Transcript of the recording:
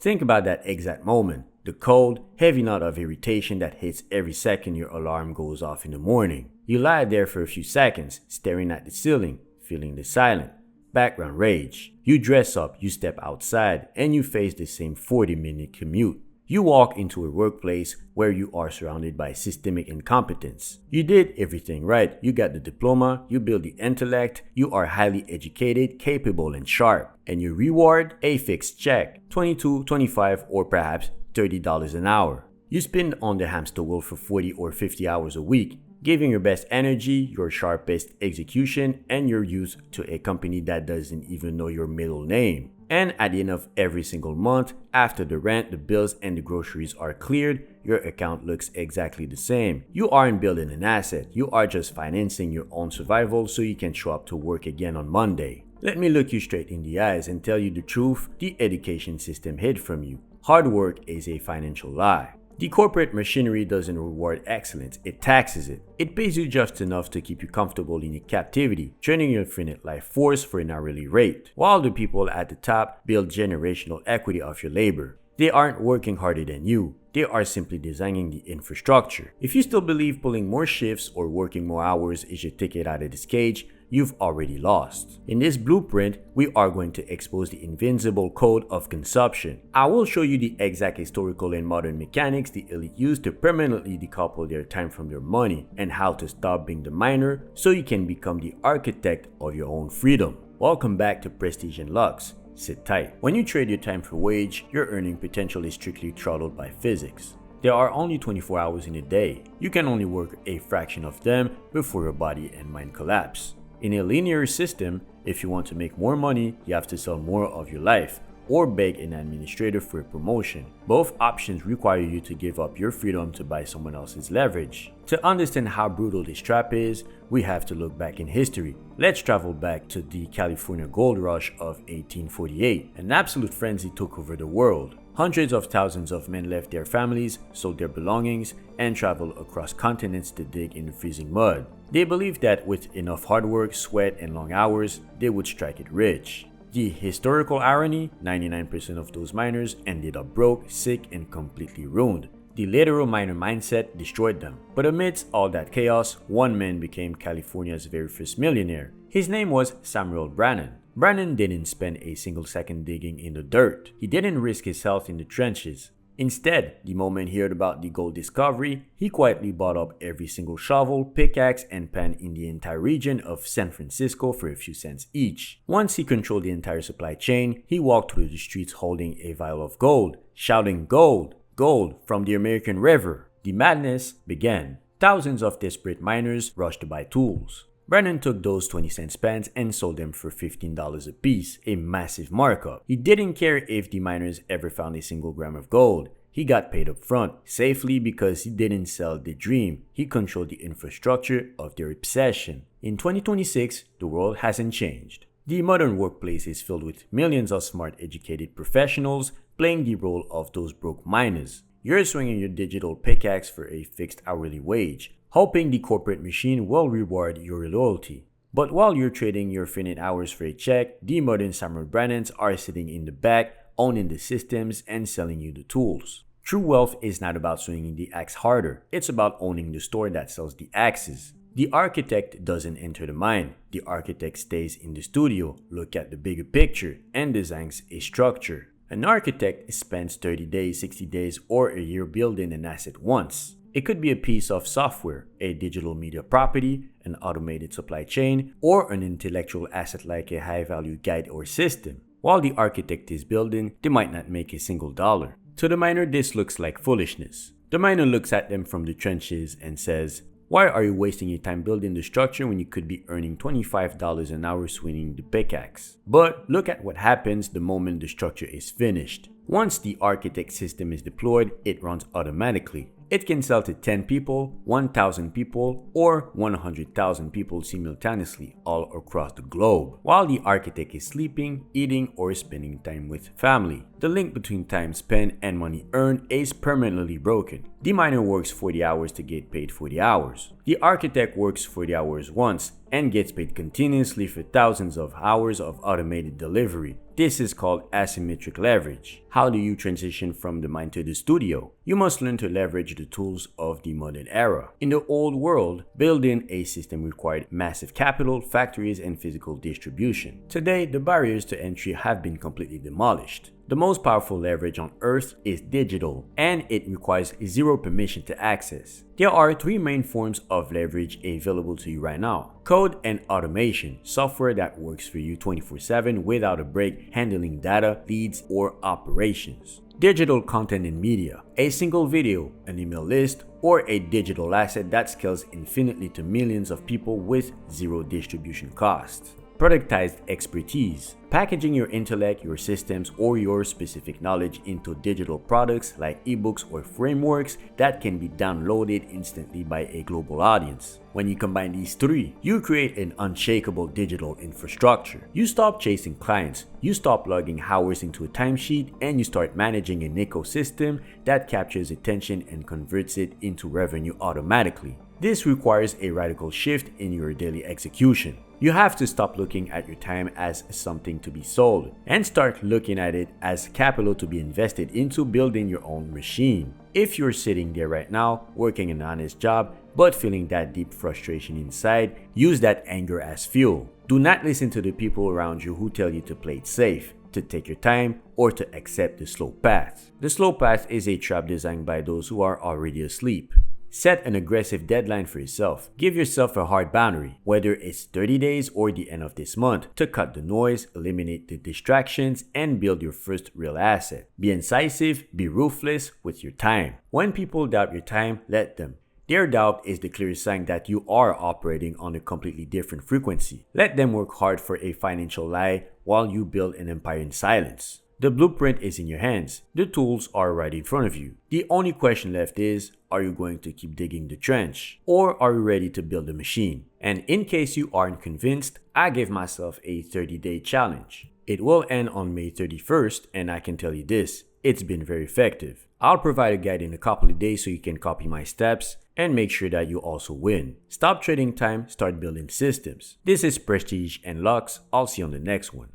Think about that exact moment. The cold, heavy knot of irritation that hits every second your alarm goes off in the morning. You lie there for a few seconds, staring at the ceiling, feeling the silent background rage. You dress up, you step outside, and you face the same 40-minute commute. You walk into a workplace where you are surrounded by systemic incompetence. You did everything right. You got the diploma, you build the intellect, you are highly educated, capable, and sharp. And your reward? A fixed check, $22, $25, or perhaps $30 an hour. You spin on the hamster wheel for 40 or 50 hours a week, giving your best energy, your sharpest execution, and your use to a company that doesn't even know your middle name. And at the end of every single month, after the rent, the bills, and the groceries are cleared, your account looks exactly the same. You aren't building an asset, you are just financing your own survival so you can show up to work again on Monday. Let me look you straight in the eyes and tell you the truth the education system hid from you. Hard work is a financial lie. The corporate machinery doesn't reward excellence, it taxes it. It pays you just enough to keep you comfortable in your captivity, training your infinite life force for an hourly rate, while the people at the top build generational equity of your labor. They aren't working harder than you, they are simply designing the infrastructure. If you still believe pulling more shifts or working more hours is your ticket out of this cage, you've already lost. In this blueprint, we are going to expose the invincible code of consumption. I will show you the exact historical and modern mechanics the elite use to permanently decouple their time from their money, and how to stop being the miner so you can become the architect of your own freedom. Welcome back to Prestige and Lux. Sit tight. When you trade your time for wage, your earning potential is strictly throttled by physics. There are only 24 hours in a day. You can only work a fraction of them before your body and mind collapse. In a linear system, if you want to make more money, you have to sell more of your life or beg an administrator for a promotion. Both options require you to give up your freedom to buy someone else's leverage. To understand how brutal this trap is, we have to look back in history. Let's travel back to the California gold rush of 1848. An absolute frenzy took over the world. Hundreds of thousands of men left their families, sold their belongings, and traveled across continents to dig in the freezing mud. They believed that with enough hard work, sweat, and long hours, they would strike it rich. The historical irony, 99% of those miners ended up broke, sick, and completely ruined. The literal miner mindset destroyed them. But amidst all that chaos, one man became California's very first millionaire. His name was Samuel Brannan. Brannan didn't spend a single second digging in the dirt. He didn't risk his health in the trenches. Instead, the moment he heard about the gold discovery, he quietly bought up every single shovel, pickaxe, and pan in the entire region of San Francisco for a few cents each. Once he controlled the entire supply chain, he walked through the streets holding a vial of gold, shouting "Gold! Gold from the American River!" The madness began. Thousands of desperate miners rushed to buy tools. Brannan took those 20-cent pans and sold them for $15 a piece, a massive markup. He didn't care if the miners ever found a single gram of gold. He got paid up front, safely, because he didn't sell the dream. He controlled the infrastructure of their obsession. In 2026, the world hasn't changed. The modern workplace is filled with millions of smart, educated professionals playing the role of those broke miners. You're swinging your digital pickaxe for a fixed hourly wage, hoping the corporate machine will reward your loyalty. But while you're trading your finite hours for a check, the modern Samuel Brannans are sitting in the back, owning the systems and selling you the tools. True wealth is not about swinging the axe harder, it's about owning the store that sells the axes. The architect doesn't enter the mine. The architect stays in the studio, looks at the bigger picture, and designs a structure. An architect spends 30 days, 60 days, or a year building an asset once. It could be a piece of software, a digital media property, an automated supply chain, or an intellectual asset like a high-value guide or system. While the architect is building, they might not make a single dollar. To the miner, this looks like foolishness. The miner looks at them from the trenches and says, "Why are you wasting your time building the structure when you could be earning $25 an hour swinging the pickaxe?" But look at what happens the moment the structure is finished. Once the architect system is deployed, it runs automatically. It can sell to 10 people, 1,000 people, or 100,000 people simultaneously all across the globe, while the architect is sleeping, eating, or spending time with family. The link between time spent and money earned is permanently broken. The miner works 40 hours to get paid 40 hours. The architect works 40 hours once and gets paid continuously for thousands of hours of automated delivery. This is called asymmetric leverage. How do you transition from the mine to the studio? You must learn to leverage the tools of the modern era. In the old world, building a system required massive capital, factories, and physical distribution. Today, the barriers to entry have been completely demolished. The most powerful leverage on earth is digital, and it requires zero permission to access. There are three main forms of leverage available to you right now: code and automation, software that works for you 24/7 without a break, handling data, leads, or operations. Digital content and media, a single video, an email list, or a digital asset that scales infinitely to millions of people with zero distribution costs. Productized expertise, packaging your intellect, your systems, or your specific knowledge into digital products like ebooks or frameworks that can be downloaded instantly by a global audience. When you combine these three, you create an unshakable digital infrastructure. You stop chasing clients, you stop logging hours into a timesheet, and you start managing an ecosystem that captures attention and converts it into revenue automatically. This requires a radical shift in your daily execution. You have to stop looking at your time as something to be sold and start looking at it as capital to be invested into building your own machine. If you're sitting there right now, working an honest job, but feeling that deep frustration inside, use that anger as fuel. Do not listen to the people around you who tell you to play it safe, to take your time, or to accept the slow path. The slow path is a trap designed by those who are already asleep. Set an aggressive deadline for yourself. Give yourself a hard boundary, whether it's 30 days or the end of this month, to cut the noise, eliminate the distractions, and build your first real asset. Be incisive, be ruthless with your time. When people doubt your time, let them. Their doubt is the clearest sign that you are operating on a completely different frequency. Let them work hard for a financial lie while you build an empire in silence. The blueprint is in your hands. The tools are right in front of you. The only question left is, are you going to keep digging the trench? Or are you ready to build a machine? And in case you aren't convinced, I gave myself a 30-day challenge. It will end on May 31st, and I can tell you this, it's been very effective. I'll provide a guide in a couple of days so you can copy my steps and make sure that you also win. Stop trading time, start building systems. This is Prestige and Lux. I'll see you on the next one.